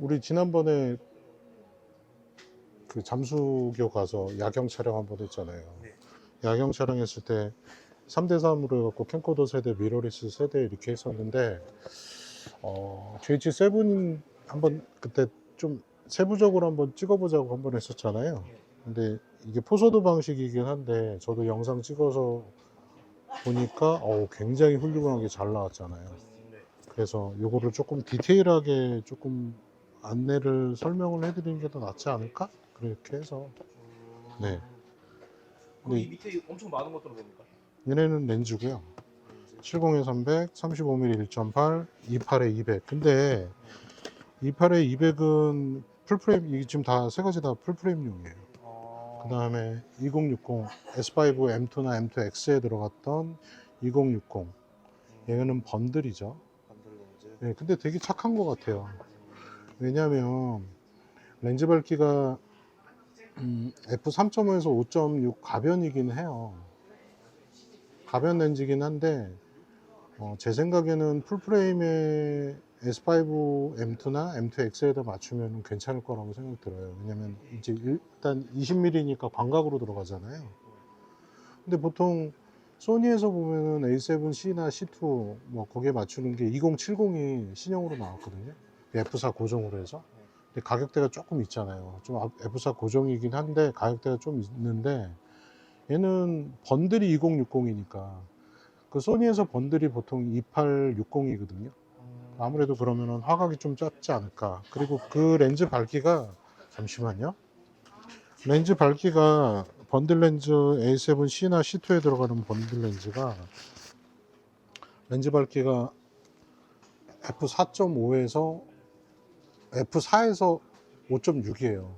우리 지난번에 그 잠수교 가서 야경 촬영 한번 했잖아요. 네. 야경 촬영했을 때 3대3으로 해갖고 캠코더 세대, 미러리스 세대 이렇게 했었는데, GH7 한번 그때 좀 세부적으로 한번 찍어보자고 한번 했었잖아요. 근데 이게 포소드 방식이긴 한데, 저도 영상 찍어서 보니까 굉장히 훌륭하게 잘 나왔잖아요. 네. 그래서 요거를 조금 디테일하게 조금 안내를 설명을 해드리는 게 더 낫지 않을까? 그렇게 해서. 네. 그럼 이 밑에 엄청 많은 것들은 뭡니까? 얘네는 렌즈고요. 70에 300, 35mm 1.8, 28에 200. 근데 28에 200은 풀프레임, 이게 지금 다 세 가지 다 풀프레임용이에요. 그 다음에 2060 S5 M2나 M2X에 들어갔던 2060. 얘는 번들이죠. 반들 렌즈. 네, 근데 되게 착한 것 같아요. 왜냐면 렌즈 밝기가 f3.5에서 5.6 가변이긴 해요. 가변 렌즈긴 한데 제 생각에는 풀프레임의 S5 M2나 M2X에다 맞추면 괜찮을 거라고 생각 들어요. 왜냐면 이제 일단 20mm니까 광각으로 들어가잖아요. 근데 보통 소니에서 보면은 A7C나 C2 뭐 거기에 맞추는 게 2070이 신형으로 나왔거든요. F4 고정으로 해서. 근데 가격대가 조금 있잖아요. 좀 F4 고정이긴 한데 가격대가 좀 있는데, 얘는 번들이 2060이니까 그 소니에서 번들이 보통 2860이거든요. 아무래도 그러면은 화각이 좀 작지 않을까. 그리고 그 렌즈 밝기가, 잠시만요. 렌즈 밝기가 번들 렌즈 A7C나 C2에 들어가는 번들 렌즈가 렌즈 밝기가 F4.5에서 F4에서 5.6이에요.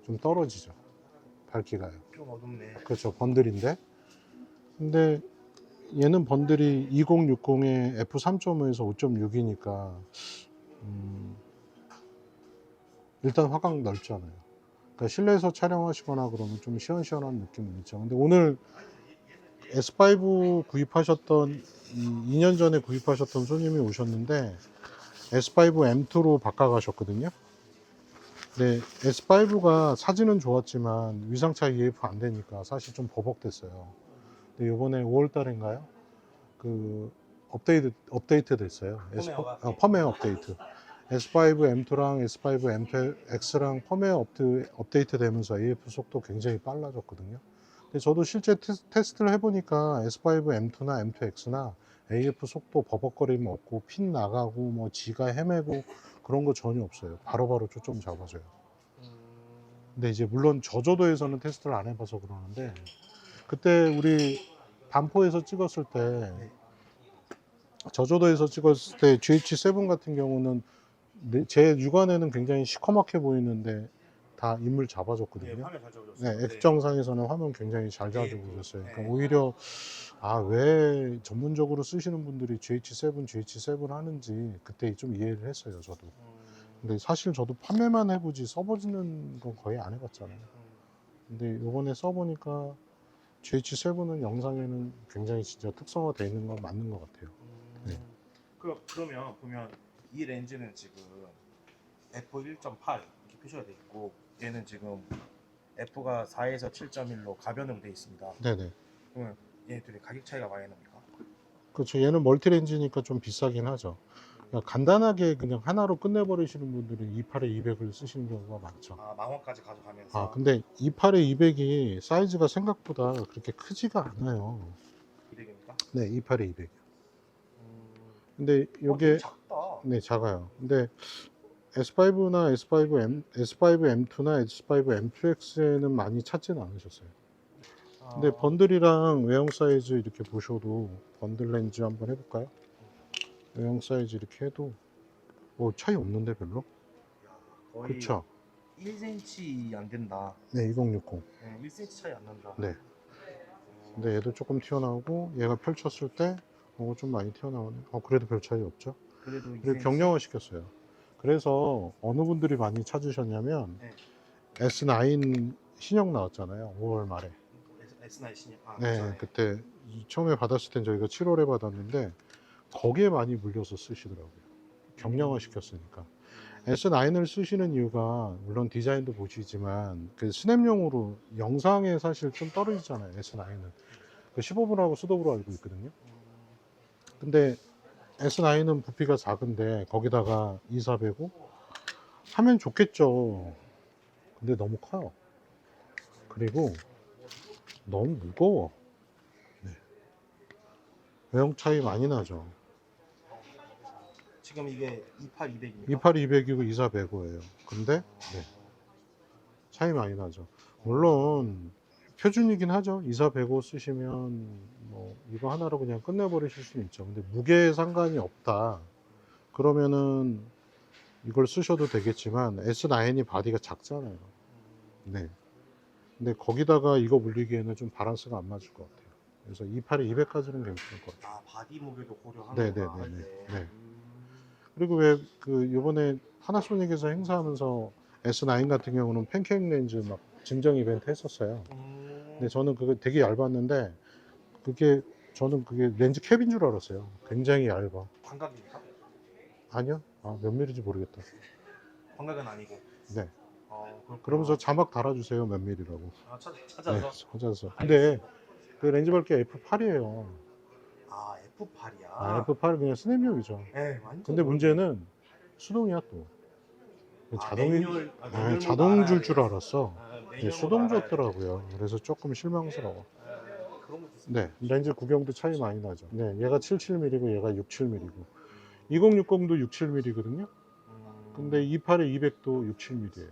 좀 떨어지죠. 밝기가요. 좀 어둡네. 그렇죠. 번들인데. 근데 얘는 번들이 2060에 F3.5에서 5.6이니까 일단 화각 넓잖아요. 그러니까 실내에서 촬영하시거나 그러면 좀 시원시원한 느낌은 있죠. 근데 오늘 S5 구입하셨던 2년 전에 구입하셨던 손님이 오셨는데 S5 M2로 바꿔가셨거든요. 근데 S5가 사진은 좋았지만 위상차 EF 안 되니까 사실 좀 버벅댔어요. 근데 이번에 5월 달인가요? 그 업데이트 됐어요. 펌웨어 업데이트. S5 M2랑 S5 M2X랑 펌웨어 업데이트 되면서 AF 속도 굉장히 빨라졌거든요. 근데 저도 실제 테스트를 해보니까 S5 M2나 M2X나 AF 속도 버벅거림 없고 핀 나가고 뭐 지가 헤매고 그런 거 전혀 없어요. 바로바로 초점 잡아줘요. 근데 이제 물론 저조도에서는 테스트를 안 해봐서 그러는데, 그때 우리 반포에서 찍었을 때, 저조도에서 찍었을 때 GH7 같은 경우는 제 육안에는 굉장히 시커멓게 보이는데 다 인물 네, 잡아줬거든요. 화면 잘 잡아줬어요. 네, 액정상에서는 화면 굉장히 잘 네, 잡아주셨어요. 그러니까 네. 오히려 왜 전문적으로 쓰시는 분들이 GH7 하는지 그때 좀 이해를 했어요, 저도. 근데 사실 저도 판매만 해보지 써보지는 건 거의 안 해봤잖아요. 근데 요번에 써보니까 GH7은 영상에는 굉장히 진짜 특성화되어 있는 건 맞는 것 같아요. 네. 그러면 보면 이 렌즈는 지금 f1.8 이렇게 표시가 돼 있고, 얘는 지금 f가 4에서 7.1로 가변으로 돼 있습니다. 네네. 그러면 얘 둘이 가격 차이가 많이 납니까? 그렇죠. 얘는 멀티렌즈니까 좀 비싸긴 하죠. 그러니까 간단하게 그냥 하나로 끝내버리시는 분들은 28에 200을 쓰시는 경우가 많죠. 아, 망원까지 가져가면서. 근데 28에 200이 사이즈가 생각보다 그렇게 크지가 않아요. 200입니까? 네, 28에 200. 근데 되게 요게, 작다. 네, 작아요. 근데 S5나 S5 M2나 S5 M2X에는 많이 찾지는 않으셨어요. 근데 번들이랑 외형 사이즈 이렇게 보셔도, 번들 렌즈 한번 해볼까요? 외형 사이즈 이렇게 해도 차이 없는데 별로? 거의 그렇죠. 1cm 안 된다. 네, 2060. 1cm 차이 안 난다. 네. 근데 얘도 조금 튀어나오고, 얘가 펼쳤을 때 좀 많이 튀어나오네. 그래도 별 차이 없죠. 그래도 그리고 2cm. 경량화 시켰어요. 그래서 어느 분들이 많이 찾으셨냐면, 네. S9 신형 나왔잖아요, 5월 말에. S9 신형. 네, 그때 처음에 받았을 땐 저희가 7월에 받았는데 거기에 많이 물려서 쓰시더라고요. 경량화 시켰으니까. S9을 쓰시는 이유가 물론 디자인도 보시지만 그 스냅용으로 영상에 사실 좀 떨어지잖아요. S9은 그 15분하고 수동으로 알고 있거든요. 근데 S9은 부피가 작은데 거기다가 2405 하면 좋겠죠. 근데 너무 커요. 그리고 너무 무거워. 네. 외형 차이 많이 나죠. 지금 이게 28200입니까? 28200이고 2405예요. 근데 네. 차이 많이 나죠. 물론 표준이긴 하죠. 2405 쓰시면 뭐 이거 하나로 그냥 끝내버리실 수는 있죠. 근데 무게에 상관이 없다. 그러면은 이걸 쓰셔도 되겠지만 S9이 바디가 작잖아요. 네. 근데 거기다가 이거 물리기에는 좀 바란스가 안 맞을 것 같아요. 그래서 282, 200까지는 괜찮을 것 같아요. 아, 바디 무게도 고려하는구나. 네네네네. 할 때. 네. 그리고 왜 그 요번에 파나소닉에서 행사하면서 S9 같은 경우는 팬케이크 렌즈 막 증정 이벤트 했었어요. 근데 저는 그거 되게 얇았는데 그게 저는 그게 렌즈 캡인 줄 알았어요. 굉장히 얇아. 광각입니까? 아니요? 아, 몇 밀인지 모르겠다. 광각은 아니고. 네. 그렇구나. 그러면서 자막 달아주세요. 몇 밀이라고. 아, 네, 찾아서. 찾아서. 근데 그 렌즈 밝기 F8이에요. 아, F8이야. 아, F8은 그냥 스냅용이죠. 네, 완전. 근데 문제는 수동이야 또. 매뉴얼 자동 줄 알아야 줄 돼. 알았어. 매뉴얼 네, 수동 알아야 돼. 줬더라고요. 그래서 조금 실망스러워. 그런 것도 있습니다. 네, 렌즈 구경도 차이 많이 나죠. 네, 얘가 77mm고 얘가 67mm고 2060도 67mm거든요. 근데 28에 200도 67mm예요.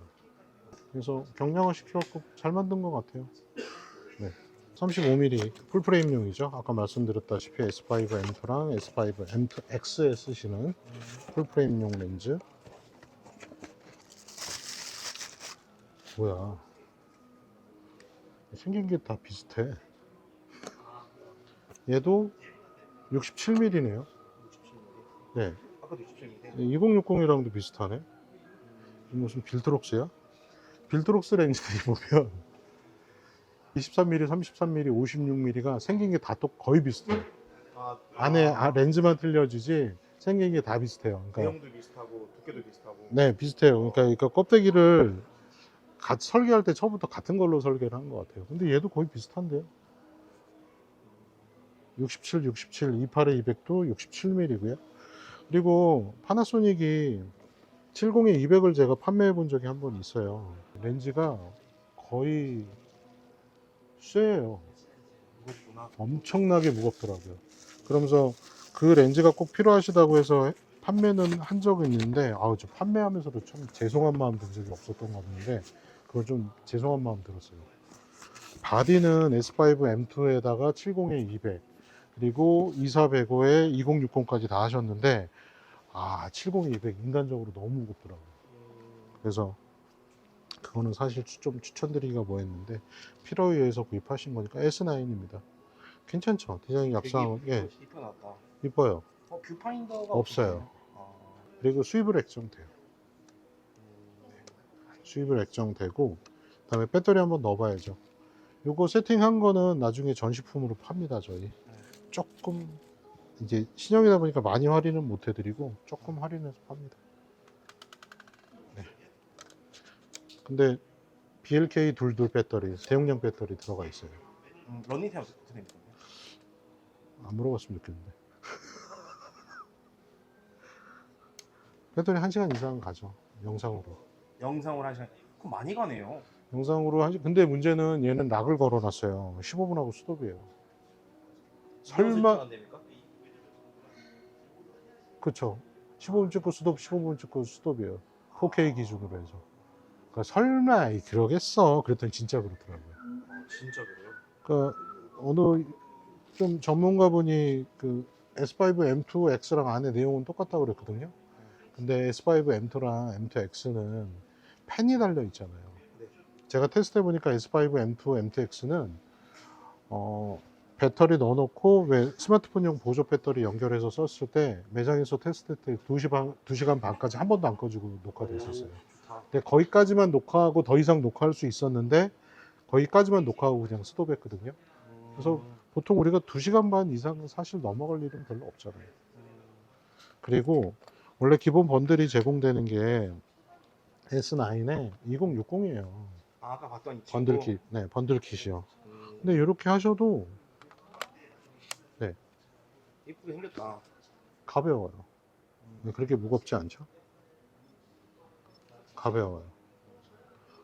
그래서 경량화 시켜갖고 잘 만든 것 같아요. 네. 35mm 풀프레임용이죠. 아까 말씀드렸다시피 S5M2랑 S5M2X에 쓰시는 풀프레임용 렌즈. 뭐야? 생긴 게 다 비슷해. 얘도 67mm네요. 67mm. 네. 아까도 67mm. 2060이랑도 비슷하네. 이게 무슨 빌드록스야? 빌드록스 렌즈들이 보면 23mm, 33mm, 56mm가 생긴 게 다 또 거의 비슷해요. 안에 렌즈만 틀려지지 생긴 게 다 비슷해요. 그러니까 내용도 비슷하고 두께도 비슷하고. 네, 비슷해요. 그러니까 껍데기를 같이 설계할 때 처음부터 같은 걸로 설계를 한 것 같아요. 근데 얘도 거의 비슷한데요. 67, 67, 28에 200도 67mm고요. 그리고 파나소닉이 70에 200을 제가 판매해 본 적이 한 번 있어요. 렌즈가 거의 쇠예요. 무겁구나. 엄청나게 무겁더라고요. 그러면서 그 렌즈가 꼭 필요하시다고 해서 판매는 한 적은 있는데, 아우, 저 판매하면서도 참 죄송한 마음 든 적이 없었던 것 같은데, 그건 좀 죄송한 마음 들었어요. 바디는 S5M2에다가 70에 200, 그리고 2405에 2060까지 다 하셨는데, 아, 70에 200 인간적으로 너무 무겁더라고요. 그래서 그거는 사실 좀 추천드리기가 뭐했는데 필요에 의해서 구입하신 거니까 S9입니다. 괜찮죠? 디자인 얍상, 예, 이뻐 나왔다. 이뻐요. 뷰파인더가 없어요. 없네요. 그리고 수입을 액정돼요. 수입을 액정되고, 그다음에 배터리 한번 넣어봐야죠. 요거 세팅한 거는 나중에 전시품으로 팝니다. 저희 조금 이제 신형이다 보니까 많이 할인은 못 해드리고 조금 할인해서 팝니다. 네. 근데 BLK 둘둘 배터리, 대용량 배터리 들어가 있어요. 런닝타임 어떻게 됩니까? 안 물어봤으면 좋겠는데. 배터리 1시간 이상 가죠. 영상으로. 영상으로 한 시간. 그럼 많이 가네요. 영상으로 하지. 근데 문제는 얘는 락을 걸어놨어요. 15분하고 스톱이에요. 설마, 그쵸. 15분 찍고 스톱, 15분 찍고 스톱이에요. 4K 기준으로 해서. 그러니까 설마 그러겠어. 그랬더니 진짜 그렇더라고요. 진짜 그래요? 그러니까 어느 좀 전문가분이 그 S5M2X랑 안에 내용은 똑같다고 그랬거든요. 근데 S5M2랑 M2X는 펜이 달려 있잖아요. 네. 제가 테스트 해보니까 S5M2, M2X는 배터리 넣어놓고 왜 스마트폰용 보조 배터리 연결해서 썼을 때 매장에서 테스트 때 2시간 반까지 한 번도 안 꺼지고 녹화돼 있었어요. 좋다. 근데 거기까지만 녹화하고 더 이상 녹화할 수 있었는데 거기까지만 녹화하고 그냥 스톱했거든요. 그래서 보통 우리가 2시간 반 이상 사실 넘어갈 일은 별로 없잖아요. 그리고 원래 기본 번들이 제공되는 게 S9에 2060이에요. 아, 아까 봤던 이 친구. 번들킷, 네, 번들킷이요. 근데 이렇게 하셔도 네, 이쁘게 생겼다. 가벼워요. 네, 그렇게 무겁지 않죠? 가벼워요.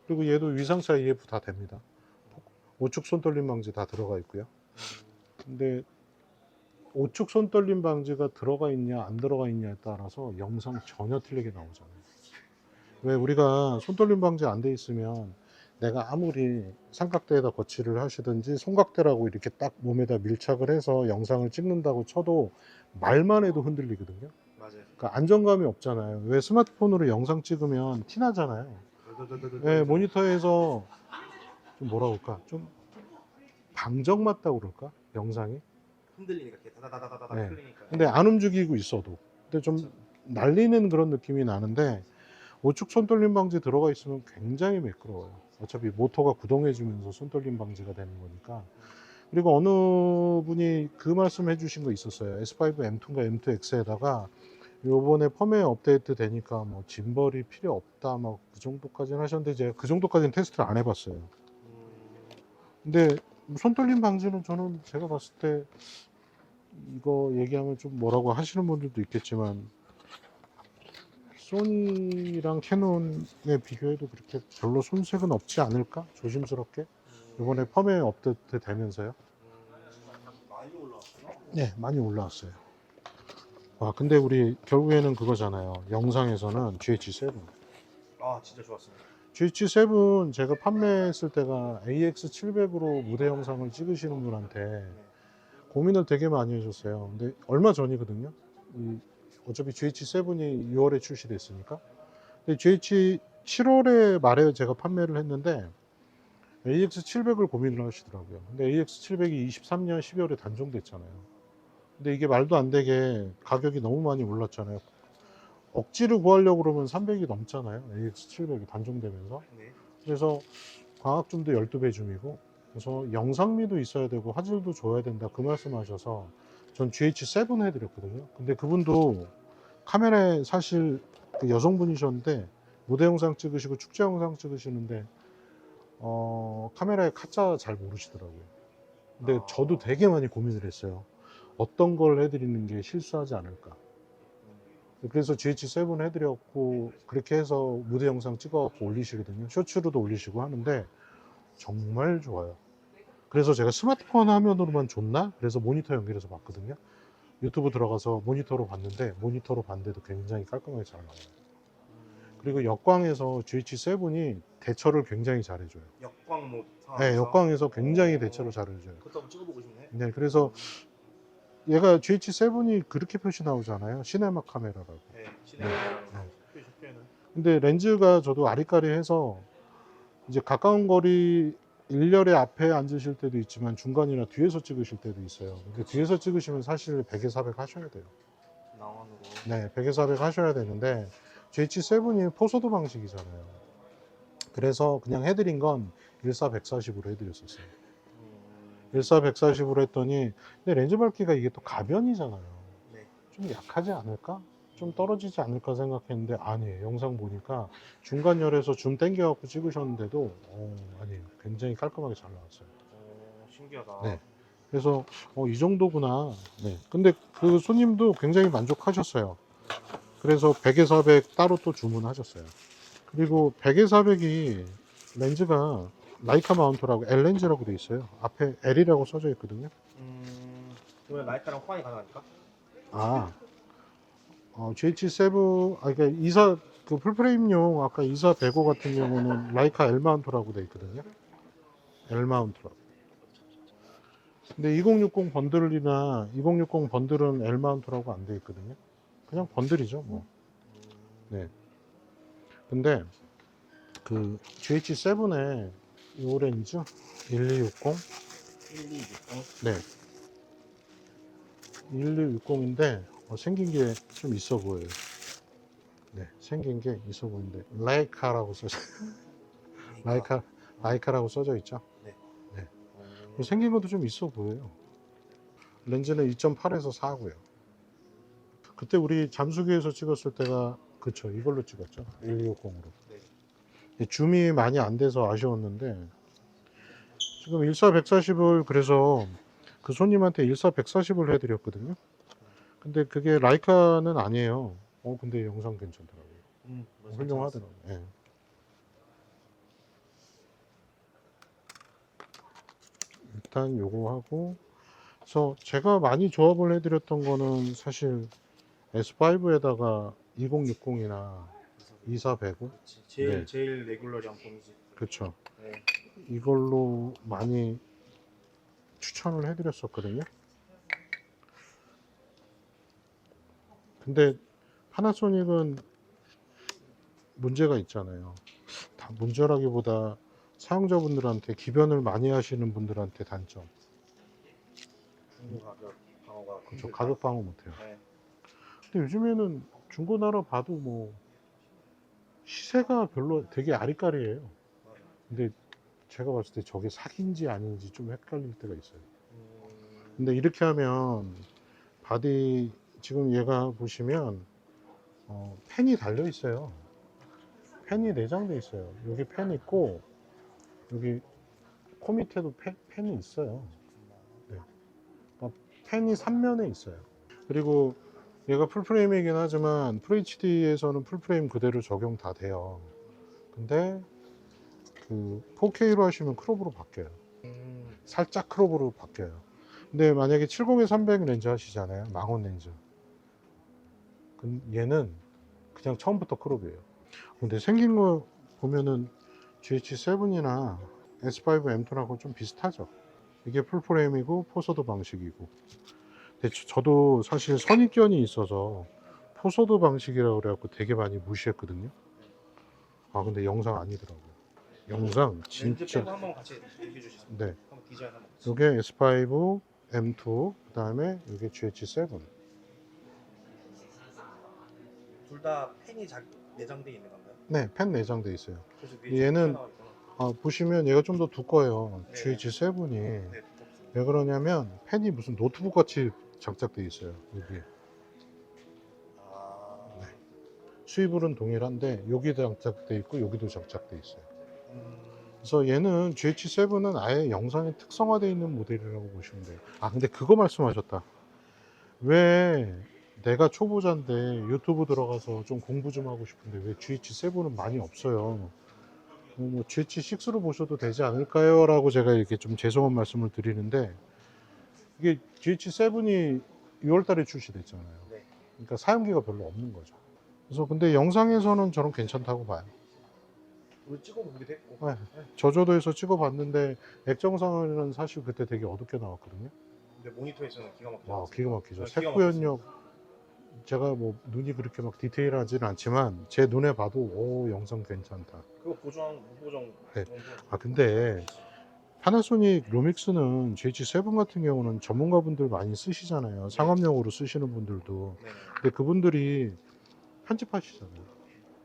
그리고 얘도 위상차 EF 다 됩니다. 우측 손떨림 방지 다 들어가 있고요. 근데 우측 손떨림 방지가 들어가 있냐 안 들어가 있냐에 따라서 영상 전혀 틀리게 나오잖아요. 왜 우리가 손떨림 방지 안 돼 있으면 내가 아무리 삼각대에다 거치를 하시든지 손각대라고 이렇게 딱 몸에다 밀착을 해서 영상을 찍는다고 쳐도 말만 해도 흔들리거든요. 맞아요. 그러니까 안정감이 없잖아요. 왜 스마트폰으로 영상 찍으면 티 나잖아요. 네, 모니터에서 좀 뭐라 그럴까? 좀 방정 맞다고 그럴까? 영상이? 흔들리니까 이렇게 다다다다다다 네. 흔들리니까. 근데 안 움직이고 있어도. 근데 좀 날리는 그런 느낌이 나는데 우측 손떨림 방지 들어가 있으면 굉장히 매끄러워요. 어차피 모터가 구동해주면서 손떨림 방지가 되는 거니까. 그리고 어느 분이 그 말씀 해주신 거 있었어요. S5 M2인가 M2X에다가 요번에 펌웨어 업데이트 되니까 뭐 짐벌이 필요 없다 막 그 정도까지는 하셨는데 제가 그 정도까지는 테스트를 안 해봤어요. 근데 손떨림 방지는 저는 제가 봤을 때 이거 얘기하면 좀 뭐라고 하시는 분들도 있겠지만 소니랑 캐논에 비교해도 그렇게 별로 손색은 없지 않을까? 조심스럽게 이번에 펌웨어 업데이트 되면서요. 많이 올라왔구나. 네, 많이 올라왔어요. 와, 근데 우리 결국에는 그거잖아요. 영상에서는 GH7. 아, 진짜 좋았습니다. GH7 제가 판매했을 때가 AX700으로 무대 영상을 찍으시는 분한테 고민을 되게 많이 하셨어요. 근데 얼마 전이거든요. 어차피 GH7이 6월에 출시됐으니까. 근데 GH 7월에 말에 제가 판매를 했는데 AX700을 고민을 하시더라고요. 근데 AX700이 23년 12월에 단종됐잖아요. 근데 이게 말도 안 되게 가격이 너무 많이 올랐잖아요. 억지로 구하려고 그러면 300이 넘잖아요. AX700이 단종되면서. 네. 그래서 광학줌도 12배 줌이고, 그래서 영상미도 있어야 되고 화질도 좋아야 된다 그 말씀하셔서 전 GH7 해드렸거든요. 근데 그분도 카메라에 사실 그 여성분이셨는데 무대 영상 찍으시고 축제 영상 찍으시는데 카메라에 카짜 잘 모르시더라고요. 근데 저도 되게 많이 고민을 했어요. 어떤 걸 해드리는 게 실수하지 않을까. 그래서 GH7 해드렸고 그렇게 해서 무대 영상 찍어갖고 올리시거든요. 쇼츠로도 올리시고 하는데 정말 좋아요. 그래서 제가 스마트폰 화면으로만 줬나? 그래서 모니터 연결해서 봤거든요. 유튜브 들어가서 모니터로 봤는데 모니터로 봤는데도 굉장히 깔끔하게 잘 나와요. 그리고 역광에서 GH7이 대처를 굉장히 잘해줘요. 역광 모드 상황에서. 네, 역광에서 굉장히 대처를 잘해줘요. 그것도 한번 찍어보고 싶네. 네, 그래서 얘가 GH7이 그렇게 표시 나오잖아요. 시네마 카메라라고. 네, 진행을 표현은. 근데 렌즈가 저도 아리까리 해서 이제 가까운 거리 일렬의 앞에 앉으실 때도 있지만 중간이나 뒤에서 찍으실 때도 있어요. 근데 뒤에서 찍으시면 사실 100에 400 하셔야 돼요. 나원으로. 네, 100에 400 하셔야 되는데 GH7이 포소드 방식이잖아요. 그래서 그냥 해드린 건 14 140으로 해드렸었어요. 14 140으로 했더니 근데 렌즈 밝기가 이게 또 가변이잖아요. 네. 좀 약하지 않을까? 좀 떨어지지 않을까 생각했는데 아니에요. 영상 보니까 중간 열에서 줌 당겨갖고 찍으셨는데도 아니에요. 굉장히 깔끔하게 잘 나왔어요. 신기하다. 네. 그래서 이 정도구나. 네. 근데 그 손님도 굉장히 만족하셨어요. 그래서 100에 400 따로 또 주문하셨어요. 그리고 100에 400이 렌즈가 라이카 마운트라고 L렌즈라고 돼 있어요. 앞에 L이라고 써져 있거든요. 그러면 라이카랑 호환이 가능합니까? GH7, 그러니까 이사, 그 풀프레임용 아까 24 105 같은 경우는 라이카 L 마운트라고 돼 있거든요. L 마운트라고. 근데 2060 번들이나 2060 번들은 L 마운트라고 안 돼 있거든요. 그냥 번들이죠, 뭐. 네. 근데 그 GH7의 이 렌즈 1260, 1260. 네. 1260인데 생긴 게 좀 있어 보여요. 네, 생긴 게 있어 보이는데 라이카라고 써져 라이카라고 써져 있죠. 네. 네. 생긴 것도 좀 있어 보여요. 렌즈는 2.8에서 4고요. 그때 우리 잠수기에서 찍었을 때가 그쵸, 이걸로 찍었죠. 1260으로. 네. 줌이 많이 안 돼서 아쉬웠는데 지금 14-140을 그래서 그 손님한테 14-140을 해드렸거든요. 근데 그게 라이카는 아니에요. 근데 영상 괜찮더라고요. 훌륭하더라고요. 예. 일단 요거 하고, 그래서 제가 많이 조합을 해드렸던 거는 사실 S5에다가 2060이나 2400, 제일 네. 제일 레귤러리한 폰이지. 그쵸. 네. 이걸로 많이 추천을 해드렸었거든요. 근데 파나소닉은 문제가 있잖아요. 다 문제라기보다 사용자분들한테 기변을 많이 하시는 분들한테 단점. 중고 가격 방어가 그렇죠. 힘들다. 가격 방어 못해요. 네. 근데 요즘에는 중고나라 봐도 뭐 시세가 별로 되게 아리까리해요. 근데 제가 봤을 때 저게 사기인지 아닌지 좀 헷갈릴 때가 있어요. 근데 이렇게 하면 바디 지금 얘가 보시면 펜이 달려 있어요. 펜이 내장돼 있어요. 여기 펜 있고 여기 코 밑에도 펜이 있어요. 네. 펜이 3면에 있어요. 그리고 얘가 풀프레임이긴 하지만 FHD에서는 풀프레임 그대로 적용 다 돼요. 근데 그 4K로 하시면 크롭으로 바뀌어요. 살짝 크롭으로 바뀌어요. 근데 만약에 70-300 렌즈 하시잖아요. 망원 렌즈. 얘는 그냥 처음부터 크롭이에요. 근데 생긴 거 보면은 GH7이나 S5 M2하고 좀 비슷하죠. 이게 풀프레임이고 포소드 방식이고. 근데 저도 사실 선입견이 있어서 포소드 방식이라고 그래갖고 되게 많이 무시했거든요. 근데 영상 아니더라고요. 영상 렌즈 진짜. 빼고 한번 같이 얘기해 주시죠. 네. 한번 디자인 한번. 같이. 이게 S5 M2 그 다음에 이게 GH7. 둘 다 펜이 내장돼 있는 건가요? 네, 펜 내장돼 있어요. 그래서 얘는 보시면 얘가 좀 더 두꺼워요. 네. GH7이. 네, 두껍습니다. 왜 그러냐면 펜이 무슨 노트북 같이 장착돼 있어요. 여기에. 아, 네. 수입을은 동일한데 여기도 장착돼 있고 여기도 장착돼 있어요. 그래서 얘는 GH7은 아예 영상에 특성화되어 있는 모델이라고 보시면 돼요. 근데 그거 말씀하셨다. 왜 내가 초보자인데 유튜브 들어가서 좀 공부 좀 하고 싶은데 왜 GH7은 많이 없어요. 뭐 GH6로 보셔도 되지 않을까요? 라고 제가 이렇게 좀 죄송한 말씀을 드리는데 이게 GH7이 6월달에 출시됐잖아요. 네. 그러니까 사용기가 별로 없는 거죠. 그래서 근데 영상에서는 저는 괜찮다고 봐요. 우리 찍어보기도 했고. 네. 저조도에서 찍어봤는데 액정상에는 사실 그때 되게 어둡게 나왔거든요. 근데 모니터에서는 기가 막히죠. 기가 막히죠. 네, 기가 색구현력 제가 뭐 눈이 그렇게 막 디테일하지는 않지만 제 눈에 봐도 영상 괜찮다. 그거 보정 무보정. 네. 근데 파나소닉 루믹스는 GH7 같은 경우는 전문가분들 많이 쓰시잖아요. 상업용으로 쓰시는 분들도. 네. 근데 그분들이 편집하시잖아요.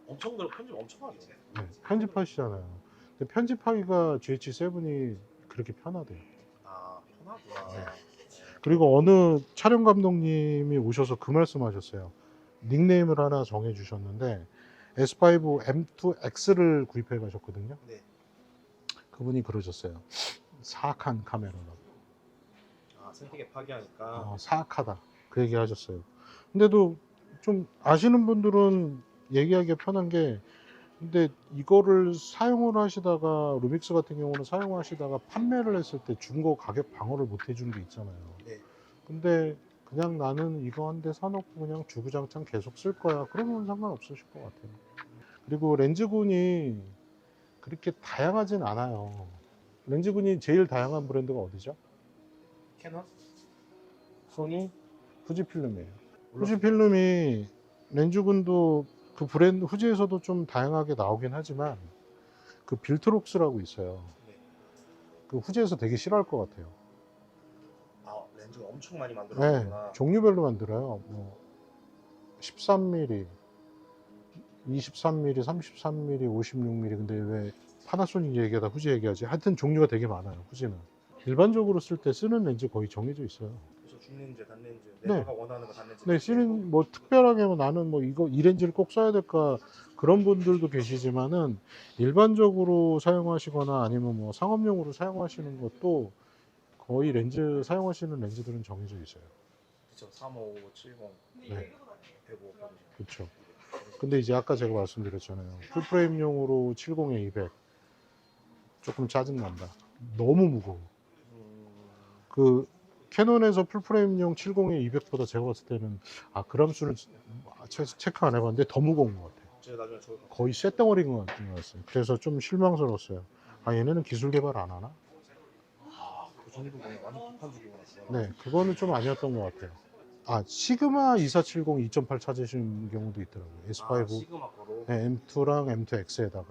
편집 엄청 하죠. 네, 편집하시잖아요. 근데 편집하기가 GH7이 그렇게 편하대요. 편하구나. 네. 그리고 어느 촬영 감독님이 오셔서 그 말씀 하셨어요. 닉네임을 하나 정해 주셨는데 S5 M2X를 구입해 가셨거든요. 네. 그분이 그러셨어요. 사악한 카메라라고. 생태계 파괴하니까. 사악하다. 그 얘기 하셨어요. 근데도 좀 아시는 분들은 얘기하기가 편한 게 근데 이거를 사용을 하시다가 루믹스 같은 경우는 사용하시다가 판매를 했을 때 중고 가격 방어를 못 해준 게 있잖아요. 네. 근데 그냥 나는 이거 한 대 사놓고 그냥 주구장창 계속 쓸 거야. 그러면 상관없으실 것 같아요. 그리고 렌즈군이 그렇게 다양하진 않아요. 렌즈군이 제일 다양한 브랜드가 어디죠? 캐논? 소니, 후지필름이에요. 후지필름이 렌즈군도 그 브랜드 후지에서도 좀 다양하게 나오긴 하지만 그 빌트록스라고 있어요. 네. 그 후지에서 되게 싫어할 것 같아요. 렌즈가 엄청 많이 네, 만들어놨구나. 종류별로 만들어요. 뭐 13mm, 23mm, 33mm, 56mm. 근데 왜 파나소닉 얘기하다 후지 얘기하지? 하여튼 종류가 되게 많아요. 후지는 일반적으로 쓸 때 쓰는 렌즈 거의 정해져 있어요. 그래서 중렌즈, 단렌즈, 네. 내가 원하는 거 단렌즈. 네, 뭐 특별하게 뭐 나는 뭐 이 렌즈를 꼭 써야 될까 그런 분들도 계시지만은 일반적으로 사용하시거나 아니면 뭐 상업용으로 사용하시는 것도 거의 렌즈 사용하시는 렌즈들은 정해져 있어요. 그쵸. 35, 70, 네, 105. 그렇죠. 근데 이제 아까 제가 말씀드렸잖아요. 풀프레임용으로 70에 200 조금 짜증난다. 너무 무거워. 그 캐논에서 풀프레임용 70에 200보다 제가 봤을 때는 그람 수는 체크 안 해봤는데 더 무거운 것 같아요. 제가 나중에 저 거의 쇳덩어리인 것 같은 거였어요. 그래서 좀 실망스러웠어요. 얘네는 기술 개발 안 하나? 그 정도면 완전 폭탄 주고 왔어요. 네, 그거는 좀 아니었던 것 같아요. 시그마 2470 2.8 찾으시는 경우도 있더라고요. S5 시그마 거로. 네, M2랑 M2X에다가.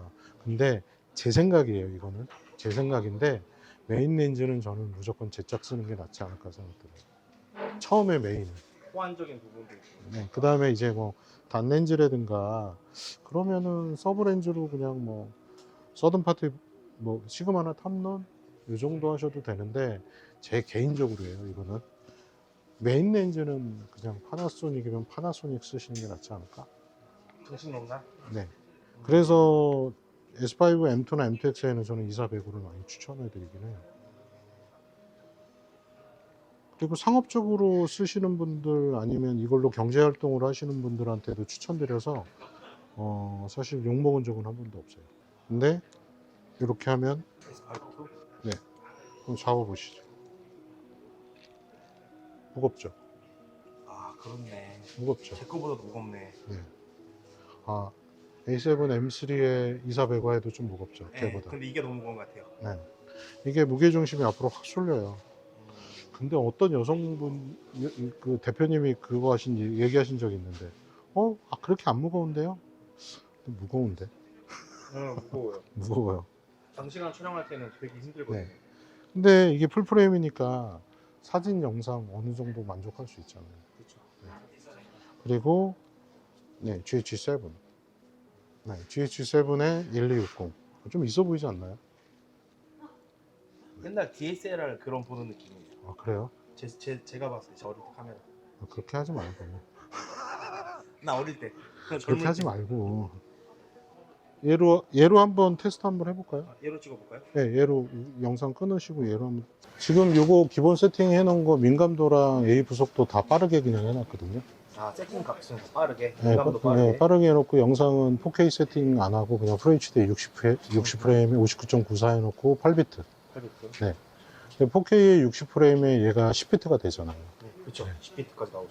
근데 제 생각이에요, 이거는. 제 생각인데 메인 렌즈는 저는 무조건 제작 쓰는 게 낫지 않을까 생각들어요. 처음에 메인은. 호환적인 부분도 있고. 네, 그 다음에 이제 뭐 단렌즈라든가 그러면은 서브 렌즈로 그냥 뭐 서든 파트 뭐 시그마나 탐론 이 정도 하셔도 되는데 제 개인적으로예요. 이거는 메인 렌즈는 그냥 파나소닉이면 파나소닉 쓰시는 게 낫지 않을까? 정신없나? 네. 그래서 S5 M2나 M2X에는 저는 2400으로 많이 추천해 드리긴 해요. 그리고 상업적으로 쓰시는 분들 아니면 이걸로 경제활동을 하시는 분들한테도 추천드려서 사실 욕먹은 적은 한 번도 없어요. 근데 이렇게 하면 S5? 네, 한번 잡아보시죠. 무겁죠? 그렇네. 무겁죠? 제 거보다도 무겁네. 네. A7 M3의 2400화에도 좀 무겁죠? 네, 걔보다. 근데 이게 너무 무거운 것 같아요. 네. 이게 무게중심이 앞으로 확 쏠려요. 근데 어떤 여성분 그 대표님이 그거 얘기하신 적이 있는데 그렇게 안 무거운데요? 무거운데 무거워요. 무거워요. 장시간 촬영할 때는 되게 힘들거든요. 네. 근데 이게 풀프레임이니까 사진 영상 어느 정도 만족할 수 있잖아요. 그렇죠. 그리고 네, GH7 네, GH7에 1260 좀 있어 보이지 않나요? 맨날 DSLR 그런 보는 느낌이에요. 그래요? 제가 봤을 때 저 어릴 때 카메라. 그렇게 하지 말고 나 어릴 때. 그렇게 하지 말고 얘로 한번 테스트 한번 해볼까요? 얘로 찍어볼까요? 네, 얘로 영상 끊으시고 얘로 한번. 지금 요거 기본 세팅 해놓은 거 민감도랑 A 부속도 다 빠르게 그냥 해놨거든요. 세팅 값은 빠르게, 네, 민감도 빠르게. 빠르게 해놓고 영상은 4K 세팅 안 하고 그냥 FHD 60프레임에 59.94 해놓고 8비트. 8비트. 네. 4K에 60프레임에 얘가 10비트가 되잖아요. 그렇죠. 10비트까지 나오죠.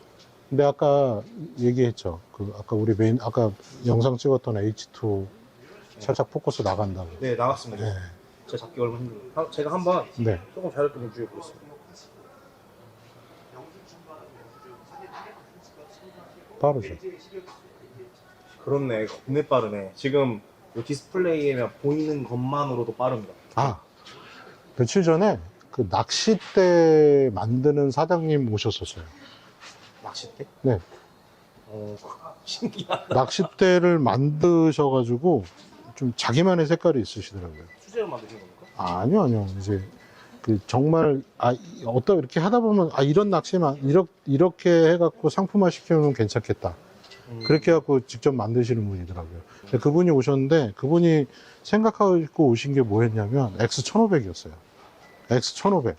근데 아까 얘기했죠. 아까 우리 아까 영상 찍었던 H2 살짝 포커스 나간다고. 네, 나갔습니다. 네. 제가 잡기 얼마나 힘들어요. 제가 한번 네. 조금 잘했던 주의고 있습니다. 빠르죠. 그렇네. 겁내 빠르네. 지금 이 디스플레이에 보이는 것만으로도 빠릅니다. 며칠 전에 그 낚싯대 만드는 사장님 오셨었어요. 낚싯대? 네. 신기하다. 낚싯대를 만드셔가지고 좀 자기만의 색깔이 있으시더라고요. 수제로 만드신 겁니까? 아니요. 이제 정말 이렇게 하다 보면 이런 낚시만 이렇게 해갖고 상품화 시키면 괜찮겠다. 그렇게 해갖고 직접 만드시는 분이더라고요. 근데 그분이 오셨는데 그분이 생각하고 오신 게 뭐였냐면 X1500이었어요. X1500.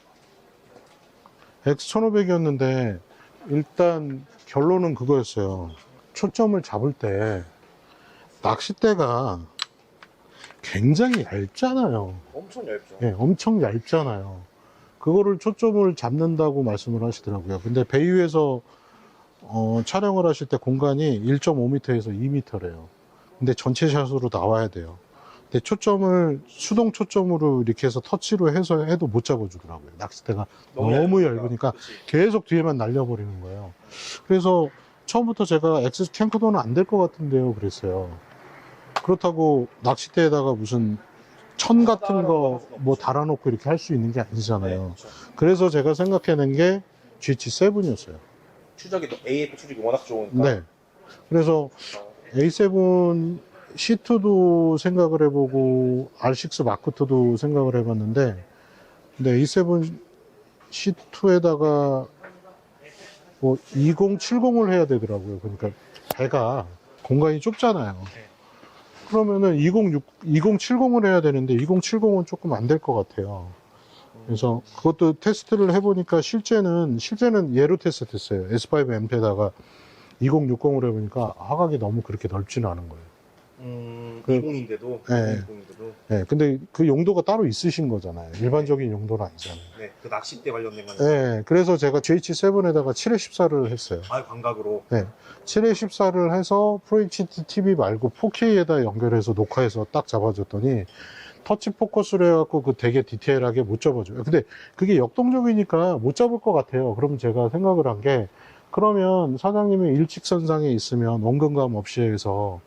X1500이었는데 일단 결론은 그거였어요. 초점을 잡을 때 낚싯대가 굉장히 얇잖아요. 엄청 얇죠. 예, 엄청 얇잖아요. 그거를 초점을 잡는다고 말씀을 하시더라고요. 근데 배유에서 촬영을 하실 때 공간이 1.5m에서 2m래요. 근데 전체 샷으로 나와야 돼요. 근데 초점을 수동 초점으로 이렇게 해서 터치로 해서 해도 못 잡아주더라고요. 낚싯대가 너무 얇으니까 계속 뒤에만 날려버리는 거예요. 그래서 처음부터 제가 X 캠코더는 안 될 것 같은데요 그랬어요. 그렇다고 낚싯대에다가 무슨 천 같은 거 뭐 달아놓고 이렇게 할 수 있는 게 아니잖아요. 그래서 제가 생각해낸 게 GH7이었어요. 추적이 AF 추적이 워낙 좋으니까. 네. 그래서 A7 C2도 생각을 해보고 R6 마크2도 생각을 해봤는데 근데 A7 C2에다가 뭐 2070을 해야 되더라고요. 그러니까 배가 공간이 좁잖아요. 네. 그러면은 2070을 해야 되는데 2070은 조금 안 될 것 같아요. 그래서 그것도 테스트를 해보니까 실제는 얘로 테스트했어요. S5 M2에다가 2060을 해보니까 화각이 너무 그렇게 넓지는 않은 거예요. 20인데도. 네. 20인데도. 네, 근데 그 용도가 따로 있으신 거잖아요. 일반적인 용도는 아니잖아요. 네, 그 낚싯대 관련된 거. 네, 그래서 제가 GH7에다가 7회14를 했어요. 아, 광각으로. 네, 7회14를 해서 FHD TV 말고 4K에다 연결해서 녹화해서 딱 잡아줬더니 터치 포커스를 해갖고 그 되게 디테일하게 못 잡아줘요. 근데 그게 역동적이니까 못 잡을 것 같아요. 그럼 제가 생각을 한 게, 그러면 사장님이 일직선상에 있으면 원근감 없이 해서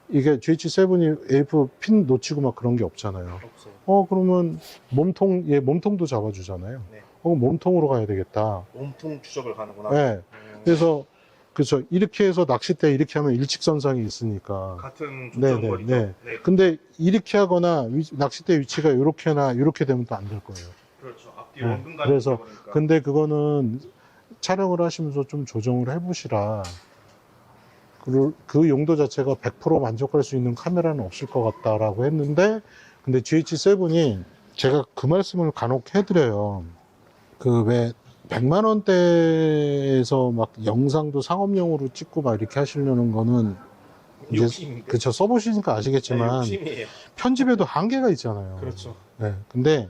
이게 GH7이 AF 핀 놓치고 막 그런 게 없잖아요. 없어요. 그러면 몸통도 잡아주잖아요. 네. 몸통으로 가야 되겠다. 몸통 추적을 가는구나. 네. 그래서, 그렇죠. 이렇게 해서 낚싯대 이렇게 하면 일직선상이 있으니까. 같은 네, 조정거리죠. 네. 근데 이렇게 하거나 낚싯대 위치가 이렇게나 이렇게 되면 또 안 될 거예요. 그렇죠. 앞뒤 네. 원근감이 그래서 있으니까. 근데 그거는 촬영을 하시면서 좀 조정을 해보시라. 그 용도 자체가 100% 만족할 수 있는 카메라는 없을 것 같다라고 했는데, 근데 GH7이 제가 그 말씀을 간혹 해드려요. 그 왜 100만 원대에서 막 영상도 상업용으로 찍고 막 이렇게 하시려는 거는 이제 욕심인데. 그쵸, 써보시니까 아시겠지만 욕심이에요. 편집에도 한계가 있잖아요. 그렇죠. 네. 근데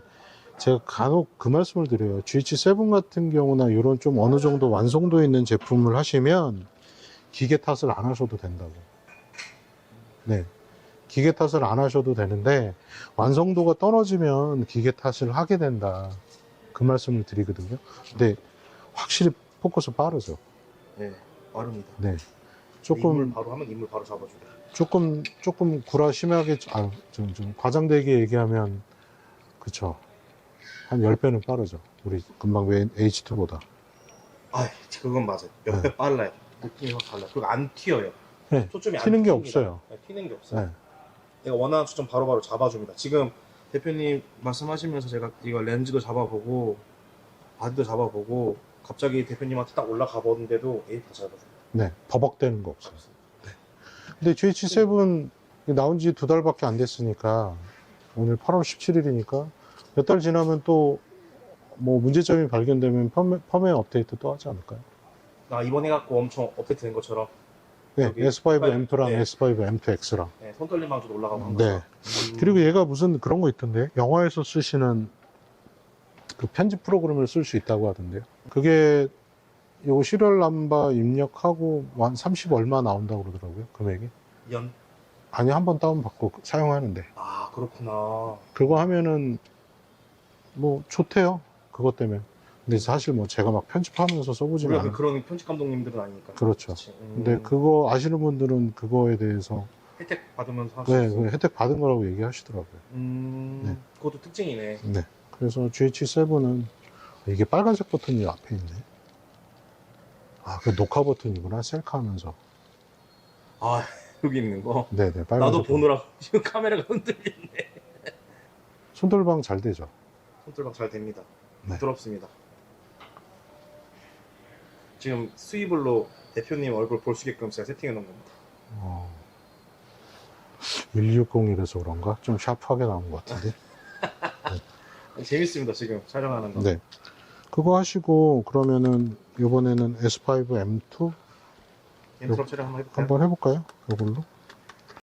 제가 간혹 그 말씀을 드려요. GH7 같은 경우나 이런 좀 어느 정도 완성도 있는 제품을 하시면 기계 탓을 안 하셔도 된다고. 네. 기계 탓을 안 하셔도 되는데 완성도가 떨어지면 기계 탓을 하게 된다. 그 말씀을 드리거든요. 근데 확실히 포커스 빠르죠. 네, 빠릅니다. 네. 인물 조금 바로 하면 인물 바로 잡아주고. 조금 구라 심하게, 좀 과장되게 얘기하면, 그쵸. 한 10배는 빠르죠. 우리 금방 H2보다. 아, 그건 맞아요. 몇 네. 배 빨라요. 느낌이 확 달라요. 그리고 안 튀어요. 네. 초점이 안 튀는 게 튑니다. 없어요. 네, 튀는 게 없어요. 네. 내가 원하는 초점 바로바로 잡아줍니다. 지금 대표님 말씀하시면서 제가 이거 렌즈도 잡아보고 바디도 잡아보고 갑자기 대표님한테 딱 올라가 보는데도 에이 다 잡아줘요. 네. 버벅대는 거 없어요. 근데 GH7 나온 지 2달밖에 안 됐으니까, 오늘 8월 17일이니까, 몇 달 지나면 또, 뭐, 문제점이 발견되면 펌웨어 업데이트 또 하지 않을까요? 나 이번 해갖고 엄청 업데이트 된 것처럼 네. 여기 S5 M2랑 네. S5 M2X랑. 네, 손떨림방지도 올라가고 한 네. 거죠. 그리고 얘가 무슨 그런 거 있던데, 영화에서 쓰시는 그 편집 프로그램을 쓸 수 있다고 하던데요. 그게 요 시리얼 넘버 입력하고 한 30 얼마 나온다고 그러더라고요, 금액이. 연? 아니, 한번 다운받고 사용하는데. 아, 그렇구나. 그거 하면은 뭐 좋대요, 그것 때문에. 근데 사실 뭐 제가 막 편집하면서 써보지는 우리가 않아요. 그런 편집 감독님들은 아니니까. 그렇죠. 그치. 근데 그거 아시는 분들은 그거에 대해서 혜택 받으면서 할수 네, 있어. 그 혜택 받은 거라고 얘기하시더라고요. 네. 그것도 특징이네. 네. 그래서 GH7은 이게 빨간색 버튼이 앞에 있네. 아, 그 녹화 버튼이구나, 셀카 하면서. 아, 여기 있는 거. 네네, 빨간색. 나도 버튼. 보느라 지금 카메라가 흔들리네. 손돌방 잘 되죠? 손톱박 잘 됩니다. 네. 부드럽습니다. 지금 스위블로 대표님 얼굴 볼 수 있게끔 제가 세팅해 놓은 겁니다. 1260이라서 그런가? 좀 샤프하게 나온 것 같은데. 재밌습니다, 지금 촬영하는 거. 네. 그거 하시고, 그러면은, 이번에는 S5 M2 인트로 촬영 한번 해볼까요? 한번 해볼까요? 이걸로?